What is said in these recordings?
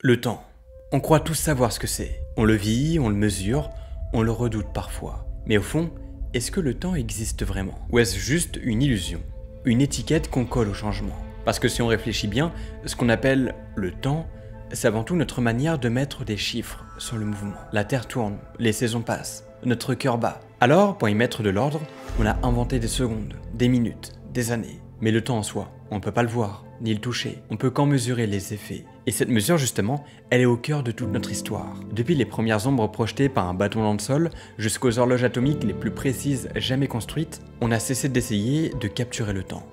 Le temps. On croit tous savoir ce que c'est. On le vit, on le mesure, on le redoute parfois. Mais au fond, est-ce que le temps existe vraiment? Ou est-ce juste une illusion? Une étiquette qu'on colle au changement? Parce que si on réfléchit bien, ce qu'on appelle le temps, c'est avant tout notre manière de mettre des chiffres sur le mouvement. La Terre tourne, les saisons passent, notre cœur bat. Alors, pour y mettre de l'ordre, on a inventé des secondes, des minutes, des années. Mais le temps en soi, on ne peut pas le voir, ni le toucher. On peut qu'en mesurer les effets. Et cette mesure, justement, elle est au cœur de toute notre histoire. Depuis les premières ombres projetées par un bâton dans le sol, jusqu'aux horloges atomiques les plus précises jamais construites, on a cessé d'essayer de capturer le temps.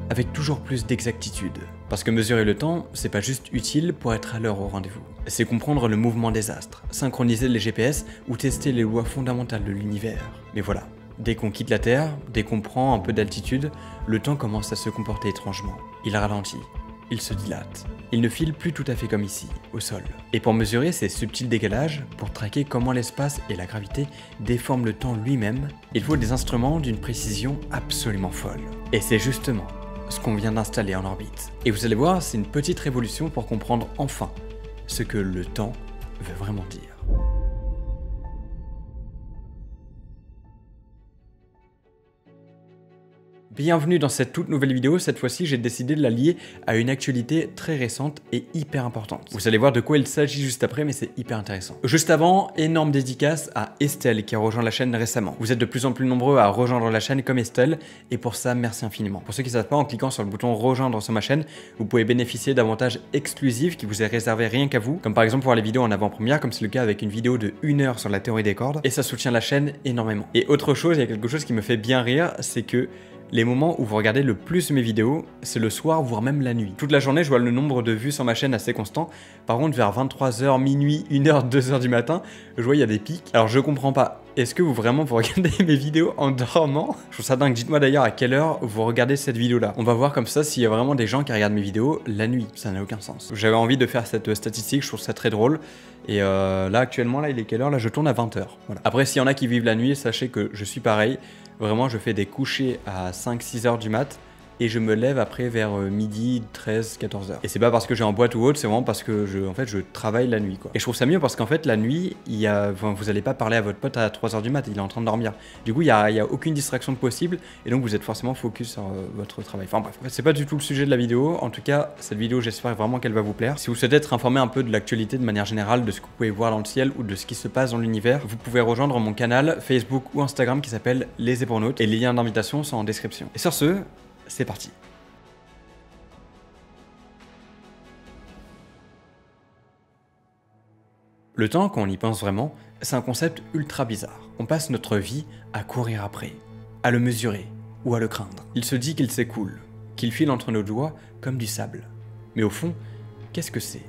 Avec toujours plus d'exactitude. Parce que mesurer le temps, c'est pas juste utile pour être à l'heure au rendez-vous. C'est comprendre le mouvement des astres, synchroniser les GPS ou tester les lois fondamentales de l'univers. Mais voilà. Dès qu'on quitte la Terre, dès qu'on prend un peu d'altitude, le temps commence à se comporter étrangement. Il ralentit, il se dilate. Il ne file plus tout à fait comme ici, au sol. Et pour mesurer ces subtils décalages, pour traquer comment l'espace et la gravité déforment le temps lui-même, il faut des instruments d'une précision absolument folle. Et c'est justement ce qu'on vient d'installer en orbite. Et vous allez voir, c'est une petite révolution pour comprendre enfin ce que le temps veut vraiment dire. Bienvenue dans cette toute nouvelle vidéo. Cette fois-ci, j'ai décidé de la lier à une actualité très récente et hyper importante. Vous allez voir de quoi il s'agit juste après, mais c'est hyper intéressant. Juste avant, énorme dédicace à Estelle qui a rejoint la chaîne récemment. Vous êtes de plus en plus nombreux à rejoindre la chaîne comme Estelle, et pour ça, merci infiniment. Pour ceux qui ne savent pas, en cliquant sur le bouton rejoindre sur ma chaîne, vous pouvez bénéficier d'avantages exclusifs qui vous est réservé rien qu'à vous, comme par exemple voir les vidéos en avant-première, comme c'est le cas avec une vidéo de 1 heure sur la théorie des cordes, et ça soutient la chaîne énormément. Et autre chose, il y a quelque chose qui me fait bien rire, c'est que les moments où vous regardez le plus mes vidéos, c'est le soir, voire même la nuit. Toute la journée, je vois le nombre de vues sur ma chaîne assez constant. Par contre, vers 23h, minuit, 1h, 2h du matin, je vois il y a des pics. Alors je comprends pas. Est-ce que vous regardez mes vidéos en dormant? Je trouve ça dingue. Dites-moi d'ailleurs à quelle heure vous regardez cette vidéo-là. On va voir comme ça s'il y a vraiment des gens qui regardent mes vidéos la nuit. Ça n'a aucun sens. J'avais envie de faire cette statistique, je trouve ça très drôle. Et là, actuellement, là, il est quelle heure? Là, je tourne à 20h. Voilà. Après, s'il y en a qui vivent la nuit, sachez que je suis pareil. Vraiment, je fais des couchers à 5-6 heures du mat et je me lève après vers midi, 13, 14 heures. Et c'est pas parce que j'ai en boîte ou autre, c'est vraiment parce que je travaille la nuit, quoi. Et je trouve ça mieux parce qu'en fait, la nuit, vous allez pas parler à votre pote à 3 heures du mat, il est en train de dormir. Du coup, il y a aucune distraction possible et donc vous êtes forcément focus sur votre travail. Enfin bref, c'est pas du tout le sujet de la vidéo. En tout cas, cette vidéo, j'espère vraiment qu'elle va vous plaire. Si vous souhaitez être informé un peu de l'actualité de manière générale, de ce que vous pouvez voir dans le ciel ou de ce qui se passe dans l'univers, vous pouvez rejoindre mon canal Facebook ou Instagram qui s'appelle Les Épronautes et les liens d'invitation sont en description. Et sur ce, c'est parti. Le temps, quand on y pense vraiment, c'est un concept ultra bizarre. On passe notre vie à courir après, à le mesurer ou à le craindre. Il se dit qu'il s'écoule, qu'il file entre nos doigts comme du sable. Mais au fond, qu'est-ce que c'est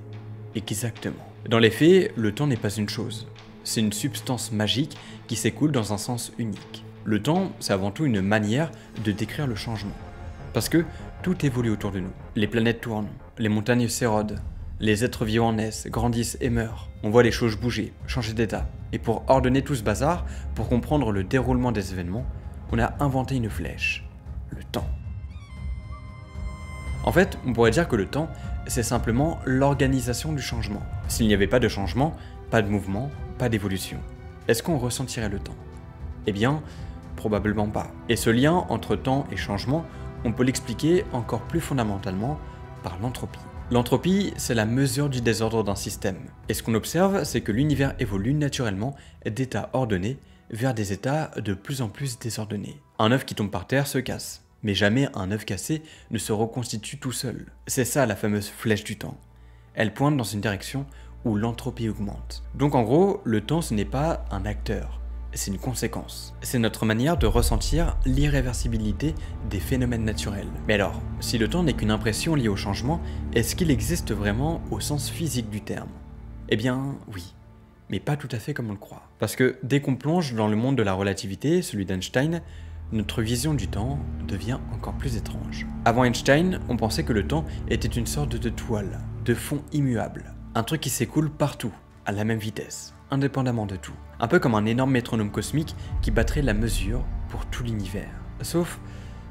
exactement? Dans les faits, le temps n'est pas une chose. C'est une substance magique qui s'écoule dans un sens unique. Le temps, c'est avant tout une manière de décrire le changement. Parce que tout évolue autour de nous. Les planètes tournent, les montagnes s'érodent, les êtres vivants naissent, grandissent et meurent. On voit les choses bouger, changer d'état. Et pour ordonner tout ce bazar, pour comprendre le déroulement des événements, on a inventé une flèche, le temps. En fait, on pourrait dire que le temps, c'est simplement l'organisation du changement. S'il n'y avait pas de changement, pas de mouvement, pas d'évolution. Est-ce qu'on ressentirait le temps? Eh bien, probablement pas. Et ce lien entre temps et changement, on peut l'expliquer encore plus fondamentalement par l'entropie. L'entropie, c'est la mesure du désordre d'un système. Et ce qu'on observe, c'est que l'univers évolue naturellement d'états ordonnés vers des états de plus en plus désordonnés. Un œuf qui tombe par terre se casse, mais jamais un œuf cassé ne se reconstitue tout seul. C'est ça la fameuse flèche du temps. Elle pointe dans une direction où l'entropie augmente. Donc en gros, le temps ce n'est pas un acteur. C'est une conséquence. C'est notre manière de ressentir l'irréversibilité des phénomènes naturels. Mais alors, si le temps n'est qu'une impression liée au changement, est-ce qu'il existe vraiment au sens physique du terme? Eh bien, oui. Mais pas tout à fait comme on le croit. Parce que dès qu'on plonge dans le monde de la relativité, celui d'Einstein, notre vision du temps devient encore plus étrange. Avant Einstein, on pensait que le temps était une sorte de toile, de fond immuable. Un truc qui s'écoule partout, à la même vitesse, indépendamment de tout. Un peu comme un énorme métronome cosmique qui battrait la mesure pour tout l'univers. Sauf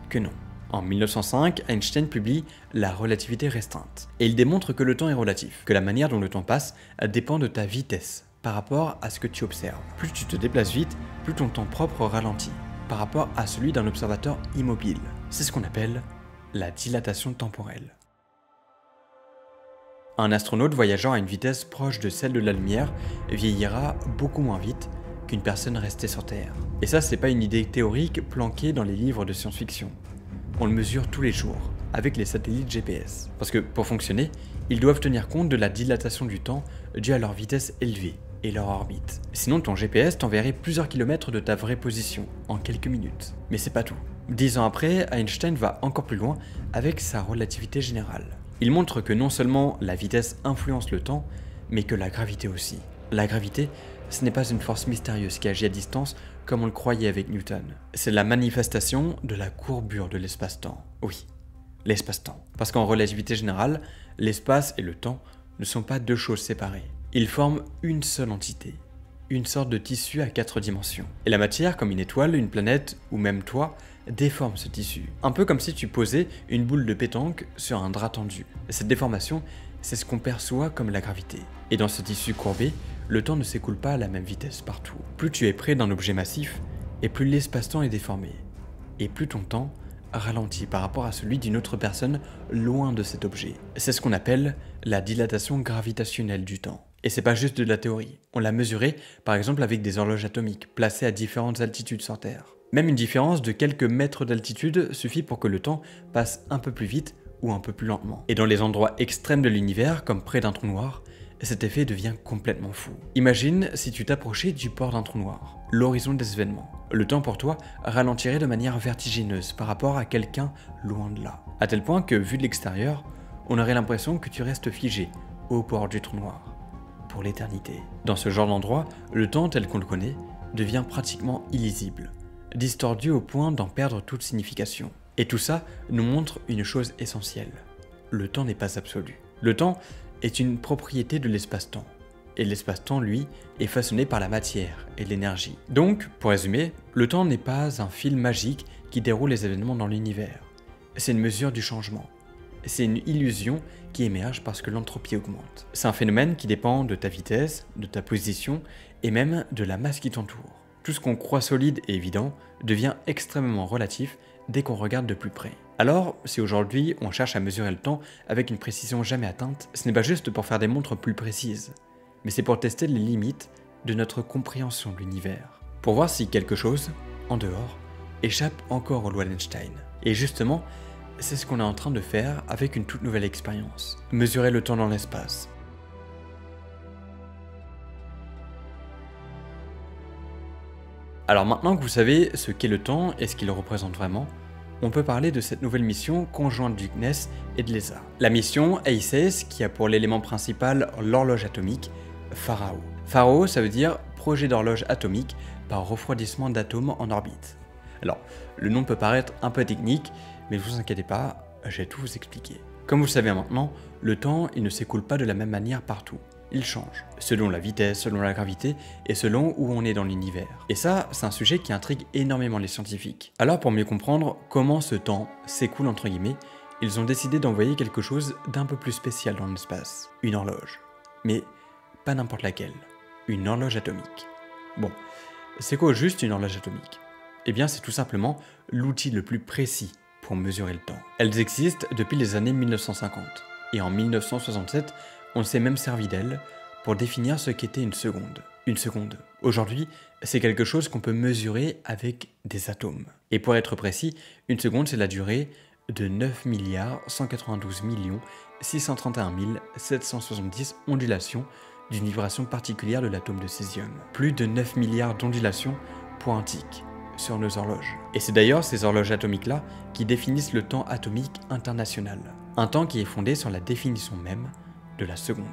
que non. En 1905, Einstein publie La relativité restreinte. Et il démontre que le temps est relatif, que la manière dont le temps passe dépend de ta vitesse par rapport à ce que tu observes. Plus tu te déplaces vite, plus ton temps propre ralentit par rapport à celui d'un observateur immobile. C'est ce qu'on appelle la dilatation temporelle. Un astronaute voyageant à une vitesse proche de celle de la lumière vieillira beaucoup moins vite qu'une personne restée sur Terre. Et ça, c'est pas une idée théorique planquée dans les livres de science-fiction. On le mesure tous les jours, avec les satellites GPS. Parce que pour fonctionner, ils doivent tenir compte de la dilatation du temps due à leur vitesse élevée et leur orbite. Sinon, ton GPS t'enverrait plusieurs kilomètres de ta vraie position en quelques minutes. Mais c'est pas tout. 10 ans après, Einstein va encore plus loin avec sa relativité générale. Il montre que non seulement la vitesse influence le temps, mais que la gravité aussi. La gravité, ce n'est pas une force mystérieuse qui agit à distance comme on le croyait avec Newton. C'est la manifestation de la courbure de l'espace-temps. Oui, l'espace-temps. Parce qu'en relativité générale, l'espace et le temps ne sont pas deux choses séparées. Ils forment une seule entité, une sorte de tissu à 4 dimensions. Et la matière, comme une étoile, une planète ou même toi, déforme ce tissu. Un peu comme si tu posais une boule de pétanque sur un drap tendu. Cette déformation, c'est ce qu'on perçoit comme la gravité. Et dans ce tissu courbé, le temps ne s'écoule pas à la même vitesse partout. Plus tu es près d'un objet massif, et plus l'espace-temps est déformé. Et plus ton temps ralentit par rapport à celui d'une autre personne loin de cet objet. C'est ce qu'on appelle la dilatation gravitationnelle du temps. Et c'est pas juste de la théorie. On l'a mesuré, par exemple, avec des horloges atomiques, placées à différentes altitudes sur Terre. Même une différence de quelques mètres d'altitude suffit pour que le temps passe un peu plus vite ou un peu plus lentement. Et dans les endroits extrêmes de l'univers, comme près d'un trou noir, cet effet devient complètement fou. Imagine si tu t'approchais du port d'un trou noir, l'horizon des événements. Le temps pour toi ralentirait de manière vertigineuse par rapport à quelqu'un loin de là. À tel point que, vu de l'extérieur, on aurait l'impression que tu restes figé au port du trou noir, pour l'éternité. Dans ce genre d'endroit, le temps tel qu'on le connaît devient pratiquement illisible, distordu au point d'en perdre toute signification. Et tout ça nous montre une chose essentielle. Le temps n'est pas absolu. Le temps est une propriété de l'espace-temps. Et l'espace-temps, lui, est façonné par la matière et l'énergie. Donc, pour résumer, le temps n'est pas un fil magique qui déroule les événements dans l'univers. C'est une mesure du changement. C'est une illusion qui émerge parce que l'entropie augmente. C'est un phénomène qui dépend de ta vitesse, de ta position et même de la masse qui t'entoure. Tout ce qu'on croit solide et évident devient extrêmement relatif dès qu'on regarde de plus près. Alors, si aujourd'hui on cherche à mesurer le temps avec une précision jamais atteinte, ce n'est pas juste pour faire des montres plus précises, mais c'est pour tester les limites de notre compréhension de l'univers. Pour voir si quelque chose, en dehors, échappe encore aux lois d'Einstein. Et justement, c'est ce qu'on est en train de faire avec une toute nouvelle expérience. Mesurer le temps dans l'espace. Alors maintenant que vous savez ce qu'est le temps et ce qu'il représente vraiment, on peut parler de cette nouvelle mission conjointe du CNES et de l'ESA. La mission ACES qui a pour l'élément principal l'horloge atomique Pharao. Pharao, ça veut dire projet d'horloge atomique par refroidissement d'atomes en orbite. Alors, le nom peut paraître un peu technique, mais ne vous inquiétez pas, je vais tout vous expliquer. Comme vous le savez maintenant, le temps il ne s'écoule pas de la même manière partout. Il change, selon la vitesse, selon la gravité et selon où on est dans l'univers. Et ça, c'est un sujet qui intrigue énormément les scientifiques. Alors pour mieux comprendre comment ce temps s'écoule entre guillemets, ils ont décidé d'envoyer quelque chose d'un peu plus spécial dans l'espace. Une horloge. Mais pas n'importe laquelle. Une horloge atomique. Bon, c'est quoi juste une horloge atomique? Eh bien c'est tout simplement l'outil le plus précis pour mesurer le temps. Elles existent depuis les années 1950. Et en 1967, on s'est même servi d'elle pour définir ce qu'était une seconde. Une seconde. Aujourd'hui, c'est quelque chose qu'on peut mesurer avec des atomes. Et pour être précis, une seconde, c'est la durée de 9 192 631 770 ondulations d'une vibration particulière de l'atome de césium. Plus de 9 milliards d'ondulations pointiques sur nos horloges. Et c'est d'ailleurs ces horloges atomiques-là qui définissent le temps atomique international. Un temps qui est fondé sur la définition même de la seconde,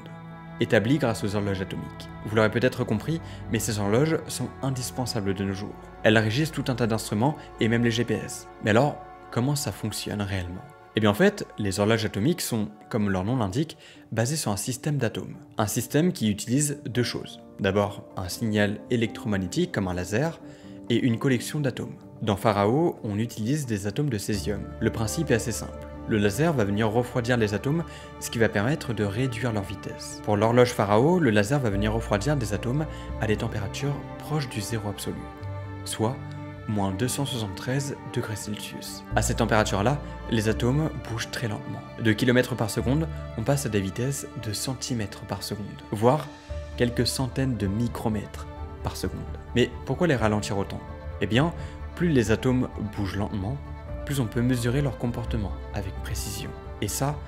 établie grâce aux horloges atomiques. Vous l'aurez peut-être compris, mais ces horloges sont indispensables de nos jours. Elles régissent tout un tas d'instruments et même les GPS. Mais alors, comment ça fonctionne réellement? Eh bien en fait, les horloges atomiques sont, comme leur nom l'indique, basées sur un système d'atomes. Un système qui utilise deux choses. D'abord, un signal électromagnétique comme un laser, et une collection d'atomes. Dans Pharaoh, on utilise des atomes de césium. Le principe est assez simple. Le laser va venir refroidir les atomes, ce qui va permettre de réduire leur vitesse. Pour l'horloge Pharaoh, le laser va venir refroidir des atomes à des températures proches du zéro absolu, soit moins 273 degrés Celsius. À cette température-là, les atomes bougent très lentement. De kilomètres par seconde, on passe à des vitesses de centimètres par seconde, voire quelques centaines de micromètres par seconde. Mais pourquoi les ralentir autant? Eh bien, plus les atomes bougent lentement, plus on peut mesurer leur comportement avec précision. Et ça,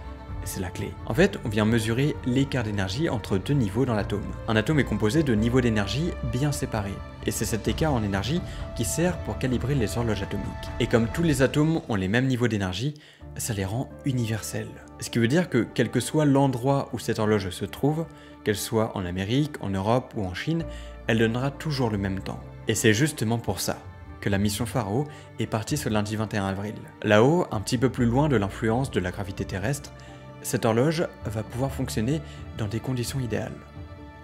c'est la clé. En fait, on vient mesurer l'écart d'énergie entre deux niveaux dans l'atome. Un atome est composé de niveaux d'énergie bien séparés. Et c'est cet écart en énergie qui sert pour calibrer les horloges atomiques. Et comme tous les atomes ont les mêmes niveaux d'énergie, ça les rend universels. Ce qui veut dire que quel que soit l'endroit où cette horloge se trouve, qu'elle soit en Amérique, en Europe ou en Chine, elle donnera toujours le même temps. Et c'est justement pour ça que la mission Pharaoh est partie ce lundi 21 avril. Là-haut, un petit peu plus loin de l'influence de la gravité terrestre, cette horloge va pouvoir fonctionner dans des conditions idéales,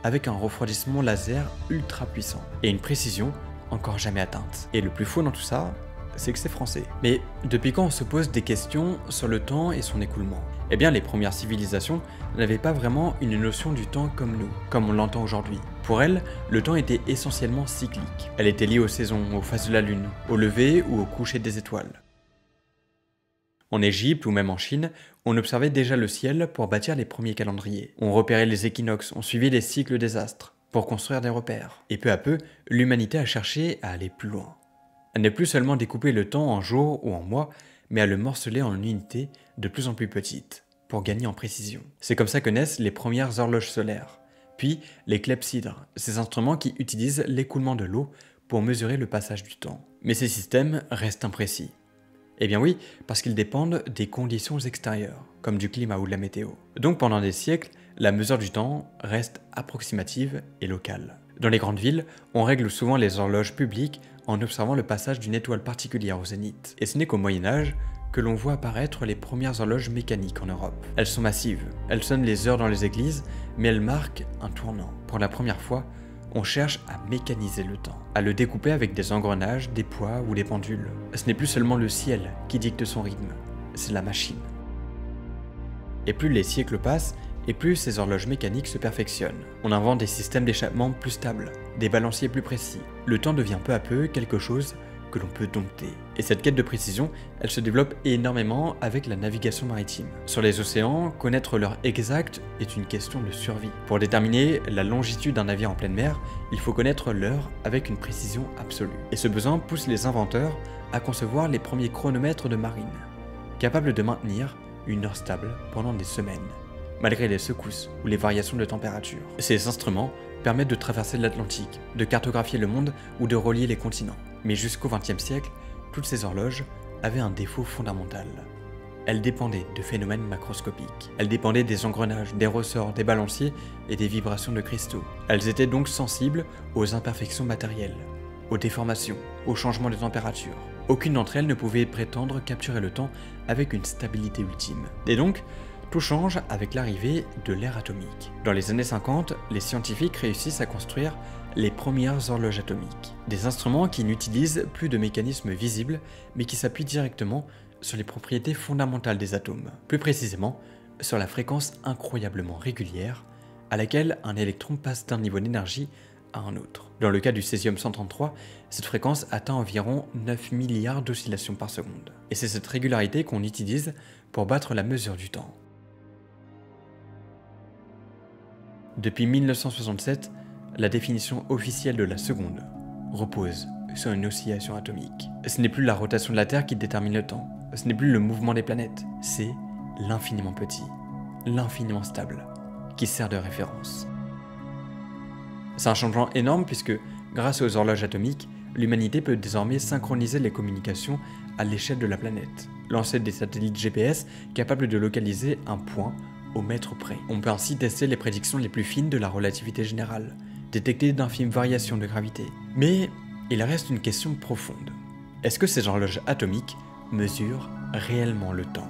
avec un refroidissement laser ultra puissant et une précision encore jamais atteinte. Et le plus fou dans tout ça, c'est que c'est français. Mais depuis quand on se pose des questions sur le temps et son écoulement? Eh bien, les premières civilisations n'avaient pas vraiment une notion du temps comme nous, comme on l'entend aujourd'hui. Pour elles, le temps était essentiellement cyclique. Elle était liée aux saisons, aux phases de la lune, au lever ou au coucher des étoiles. En Égypte ou même en Chine, on observait déjà le ciel pour bâtir les premiers calendriers. On repérait les équinoxes, on suivait les cycles des astres pour construire des repères. Et peu à peu, l'humanité a cherché à aller plus loin. À ne plus seulement découper le temps en jours ou en mois, mais à le morceler en unités de plus en plus petites, pour gagner en précision. C'est comme ça que naissent les premières horloges solaires, puis les clepsydres, ces instruments qui utilisent l'écoulement de l'eau pour mesurer le passage du temps. Mais ces systèmes restent imprécis. Eh bien oui, parce qu'ils dépendent des conditions extérieures, comme du climat ou de la météo. Donc pendant des siècles, la mesure du temps reste approximative et locale. Dans les grandes villes, on règle souvent les horloges publiques en observant le passage d'une étoile particulière au zénith. Et ce n'est qu'au Moyen-Âge que l'on voit apparaître les premières horloges mécaniques en Europe. Elles sont massives, elles sonnent les heures dans les églises, mais elles marquent un tournant. Pour la première fois, on cherche à mécaniser le temps, à le découper avec des engrenages, des poids ou des pendules. Ce n'est plus seulement le ciel qui dicte son rythme, c'est la machine. Et plus les siècles passent, et plus ces horloges mécaniques se perfectionnent. On invente des systèmes d'échappement plus stables, des balanciers plus précis. Le temps devient peu à peu quelque chose que l'on peut dompter. Et cette quête de précision, elle se développe énormément avec la navigation maritime. Sur les océans, connaître l'heure exacte est une question de survie. Pour déterminer la longitude d'un navire en pleine mer, il faut connaître l'heure avec une précision absolue. Et ce besoin pousse les inventeurs à concevoir les premiers chronomètres de marine, capables de maintenir une heure stable pendant des semaines, malgré les secousses ou les variations de température. Ces instruments permettent de traverser l'Atlantique, de cartographier le monde ou de relier les continents. Mais jusqu'au XXe siècle, toutes ces horloges avaient un défaut fondamental. Elles dépendaient de phénomènes macroscopiques. Elles dépendaient des engrenages, des ressorts, des balanciers et des vibrations de cristaux. Elles étaient donc sensibles aux imperfections matérielles, aux déformations, aux changements de température. Aucune d'entre elles ne pouvait prétendre capturer le temps avec une stabilité ultime. Et donc, tout change avec l'arrivée de l'ère atomique. Dans les années 50, les scientifiques réussissent à construire les premières horloges atomiques. Des instruments qui n'utilisent plus de mécanismes visibles, mais qui s'appuient directement sur les propriétés fondamentales des atomes. Plus précisément, sur la fréquence incroyablement régulière à laquelle un électron passe d'un niveau d'énergie à un autre. Dans le cas du césium-133, cette fréquence atteint environ 9 milliards d'oscillations par seconde. Et c'est cette régularité qu'on utilise pour battre la mesure du temps. Depuis 1967, la définition officielle de la seconde repose sur une oscillation atomique. Ce n'est plus la rotation de la Terre qui détermine le temps, ce n'est plus le mouvement des planètes, c'est l'infiniment petit, l'infiniment stable, qui sert de référence. C'est un changement énorme puisque, grâce aux horloges atomiques, l'humanité peut désormais synchroniser les communications à l'échelle de la planète, lancer des satellites GPS capables de localiser un point au mètre près. On peut ainsi tester les prédictions les plus fines de la relativité générale, détecter d'infimes variations de gravité. Mais il reste une question profonde. Est-ce que ces horloges atomiques mesurent réellement le temps?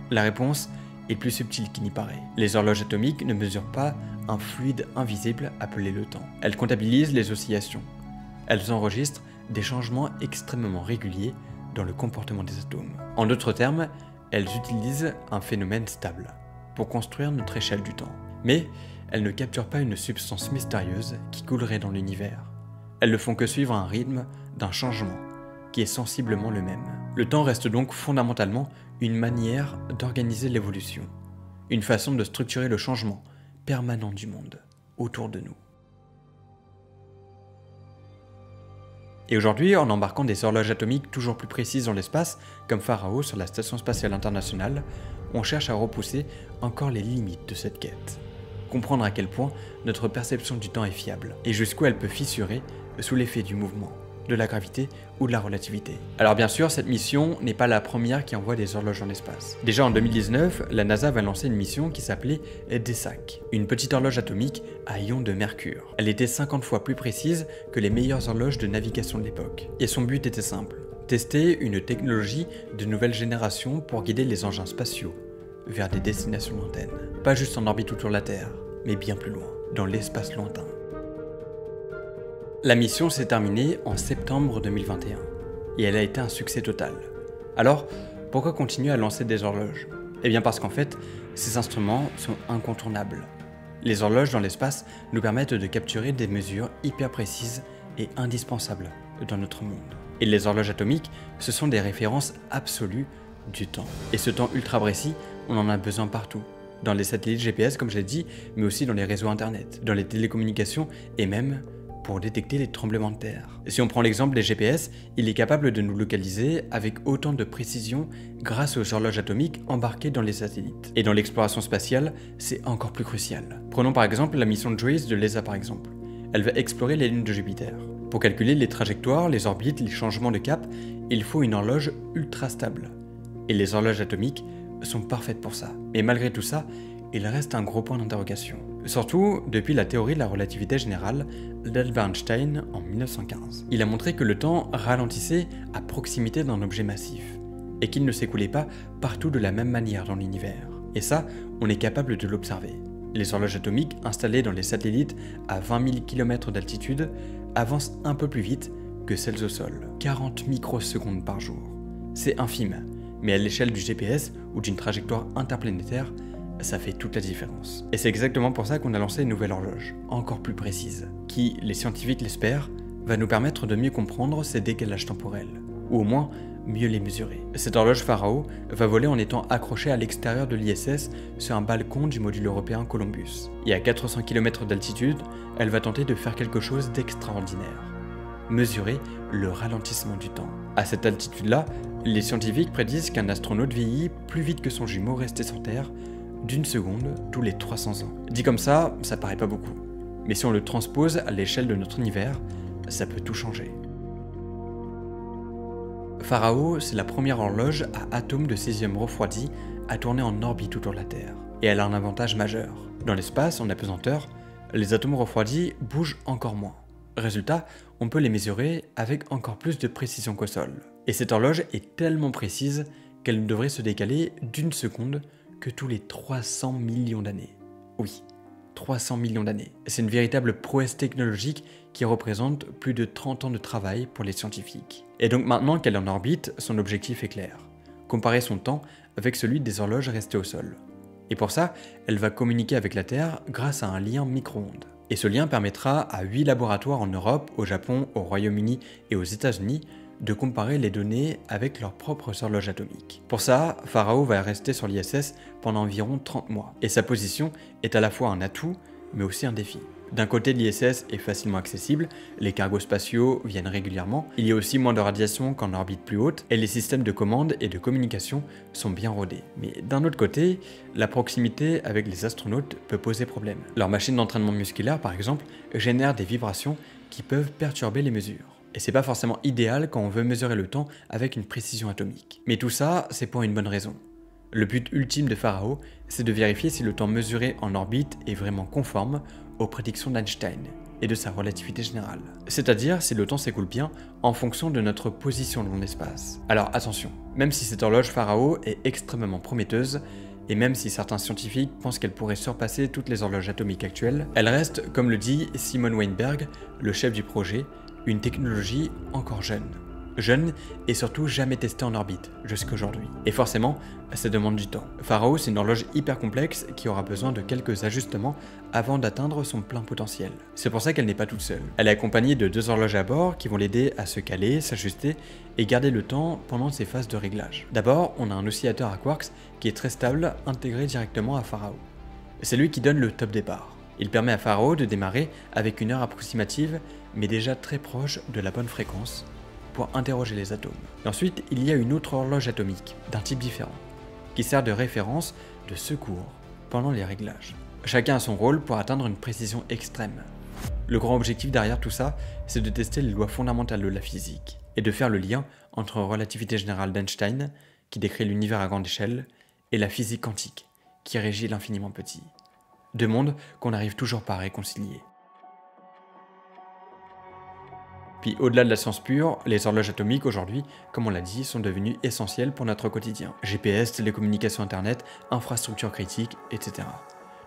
La réponse est plus subtile qu'il n'y paraît. Les horloges atomiques ne mesurent pas un fluide invisible appelé le temps. Elles comptabilisent les oscillations. Elles enregistrent des changements extrêmement réguliers dans le comportement des atomes. En d'autres termes, elles utilisent un phénomène stable pour construire notre échelle du temps. Mais elles ne capturent pas une substance mystérieuse qui coulerait dans l'univers. Elles ne font que suivre un rythme d'un changement qui est sensiblement le même. Le temps reste donc fondamentalement une manière d'organiser l'évolution, une façon de structurer le changement permanent du monde autour de nous. Et aujourd'hui, en embarquant des horloges atomiques toujours plus précises dans l'espace, comme Pharaoh sur la Station Spatiale Internationale, on cherche à repousser encore les limites de cette quête. Comprendre à quel point notre perception du temps est fiable, et jusqu'où elle peut fissurer sous l'effet du mouvement, de la gravité ou de la relativité. Alors bien sûr, cette mission n'est pas la première qui envoie des horloges dans l'espace. Déjà en 2019, la NASA va lancer une mission qui s'appelait DESAC, une petite horloge atomique à ion de mercure. Elle était 50 fois plus précise que les meilleures horloges de navigation de l'époque. Et son but était simple, tester une technologie de nouvelle génération pour guider les engins spatiaux vers des destinations lointaines. Pas juste en orbite autour de la Terre, mais bien plus loin, dans l'espace lointain. La mission s'est terminée en septembre 2021 et elle a été un succès total. Alors, pourquoi continuer à lancer des horloges? Eh bien parce qu'en fait, ces instruments sont incontournables. Les horloges dans l'espace nous permettent de capturer des mesures hyper précises et indispensables dans notre monde. Et les horloges atomiques, ce sont des références absolues du temps. Et ce temps ultra précis, on en a besoin partout. Dans les satellites GPS comme je l'ai dit, mais aussi dans les réseaux internet, dans les télécommunications et même pour détecter les tremblements de terre. Si on prend l'exemple des GPS, il est capable de nous localiser avec autant de précision grâce aux horloges atomiques embarquées dans les satellites. Et dans l'exploration spatiale, c'est encore plus crucial. Prenons par exemple la mission JUICE de l'ESA par exemple. Elle va explorer les lunes de Jupiter. Pour calculer les trajectoires, les orbites, les changements de cap, il faut une horloge ultra stable. Et les horloges atomiques sont parfaites pour ça. Mais malgré tout ça, il reste un gros point d'interrogation. Surtout depuis la théorie de la relativité générale d'Albert Einstein en 1915. Il a montré que le temps ralentissait à proximité d'un objet massif, et qu'il ne s'écoulait pas partout de la même manière dans l'univers. Et ça, on est capable de l'observer. Les horloges atomiques installées dans les satellites à 20 000 km d'altitude avancent un peu plus vite que celles au sol, 40 microsecondes par jour. C'est infime, mais à l'échelle du GPS ou d'une trajectoire interplanétaire, ça fait toute la différence. Et c'est exactement pour ça qu'on a lancé une nouvelle horloge, encore plus précise, qui, les scientifiques l'espèrent, va nous permettre de mieux comprendre ces décalages temporels, ou au moins mieux les mesurer. Cette horloge Pharaoh va voler en étant accrochée à l'extérieur de l'ISS sur un balcon du module européen Columbus. Et à 400 km d'altitude, elle va tenter de faire quelque chose d'extraordinaire. Mesurer le ralentissement du temps. À cette altitude-là, les scientifiques prédisent qu'un astronaute vieillit plus vite que son jumeau resté sur Terre, d'une seconde tous les 300 ans. Dit comme ça paraît pas beaucoup. Mais si on le transpose à l'échelle de notre univers, ça peut tout changer. Pharaoh, c'est la première horloge à atomes de césium refroidi à tourner en orbite autour de la Terre. Et elle a un avantage majeur. Dans l'espace, en apesanteur, les atomes refroidis bougent encore moins. Résultat, on peut les mesurer avec encore plus de précision qu'au sol. Et cette horloge est tellement précise qu'elle ne devrait se décaler d'une seconde que tous les 300 millions d'années. Oui, 300 millions d'années. C'est une véritable prouesse technologique qui représente plus de 30 ans de travail pour les scientifiques. Et donc maintenant qu'elle est en orbite, son objectif est clair. Comparer son temps avec celui des horloges restées au sol. Et pour ça, elle va communiquer avec la Terre grâce à un lien micro-ondes. Et ce lien permettra à 8 laboratoires en Europe, au Japon, au Royaume-Uni et aux États-Unis de comparer les données avec leurs propres horloges atomiques. Pour ça, Pharaoh va rester sur l'ISS pendant environ 30 mois. Et sa position est à la fois un atout, mais aussi un défi. D'un côté, l'ISS est facilement accessible, les cargos spatiaux viennent régulièrement, il y a aussi moins de radiation qu'en orbite plus haute, et les systèmes de commande et de communication sont bien rodés. Mais d'un autre côté, la proximité avec les astronautes peut poser problème. Leur machine d'entraînement musculaire, par exemple, génère des vibrations qui peuvent perturber les mesures. Et c'est pas forcément idéal quand on veut mesurer le temps avec une précision atomique. Mais tout ça, c'est pour une bonne raison. Le but ultime de Pharaoh, c'est de vérifier si le temps mesuré en orbite est vraiment conforme aux prédictions d'Einstein et de sa relativité générale. C'est-à-dire si le temps s'écoule bien en fonction de notre position dans l'espace. Alors attention, même si cette horloge Pharaoh est extrêmement prometteuse, et même si certains scientifiques pensent qu'elle pourrait surpasser toutes les horloges atomiques actuelles, elle reste, comme le dit Simon Weinberg, le chef du projet, une technologie encore jeune. Jeune et surtout jamais testée en orbite jusqu'à aujourd'hui. Et forcément, ça demande du temps. Pharaoh, c'est une horloge hyper complexe qui aura besoin de quelques ajustements avant d'atteindre son plein potentiel. C'est pour ça qu'elle n'est pas toute seule. Elle est accompagnée de 2 horloges à bord qui vont l'aider à se caler, s'ajuster et garder le temps pendant ses phases de réglage. D'abord, on a un oscillateur à quarks qui est très stable, intégré directement à Pharaoh. C'est lui qui donne le top départ. Il permet à Pharaoh de démarrer avec une heure approximative, mais déjà très proche de la bonne fréquence, pour interroger les atomes. Et ensuite, il y a une autre horloge atomique, d'un type différent, qui sert de référence de secours pendant les réglages. Chacun a son rôle pour atteindre une précision extrême. Le grand objectif derrière tout ça, c'est de tester les lois fondamentales de la physique, et de faire le lien entre la relativité générale d'Einstein, qui décrit l'univers à grande échelle, et la physique quantique, qui régit l'infiniment petit. 2 mondes qu'on n'arrive toujours pas à réconcilier. Puis au-delà de la science pure, les horloges atomiques aujourd'hui, comme on l'a dit, sont devenues essentielles pour notre quotidien. GPS, télécommunications internet, infrastructures critiques, etc.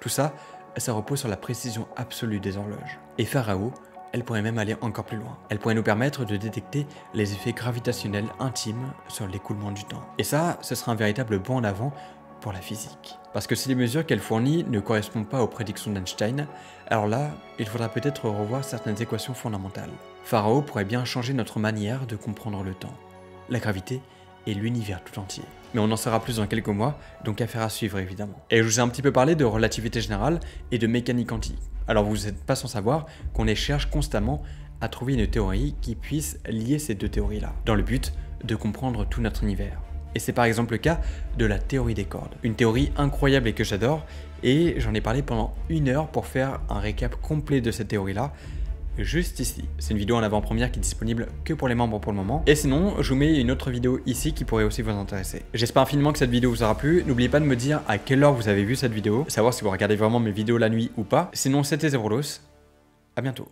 Tout ça, ça repose sur la précision absolue des horloges. Et Pharaoh, elle pourrait même aller encore plus loin. Elle pourrait nous permettre de détecter les effets gravitationnels intimes sur l'écoulement du temps. Et ça, ce sera un véritable bond en avant pour la physique. Parce que si les mesures qu'elle fournit ne correspondent pas aux prédictions d'Einstein, alors là, il faudra peut-être revoir certaines équations fondamentales. Pharaoh pourrait bien changer notre manière de comprendre le temps, la gravité et l'univers tout entier. Mais on en saura plus dans quelques mois, donc affaire à suivre évidemment. Et je vous ai un petit peu parlé de relativité générale et de mécanique quantique. Alors vous n'êtes pas sans savoir qu'on les cherche constamment à trouver une théorie qui puisse lier ces 2 théories-là, dans le but de comprendre tout notre univers. Et c'est par exemple le cas de la théorie des cordes. Une théorie incroyable et que j'adore, et j'en ai parlé pendant 1 heure pour faire un récap complet de cette théorie-là, juste ici. C'est une vidéo en avant-première qui est disponible que pour les membres pour le moment. Et sinon, je vous mets une autre vidéo ici qui pourrait aussi vous intéresser. J'espère infiniment que cette vidéo vous aura plu. N'oubliez pas de me dire à quelle heure vous avez vu cette vidéo, savoir si vous regardez vraiment mes vidéos la nuit ou pas. Sinon, c'était Zerolos. À bientôt.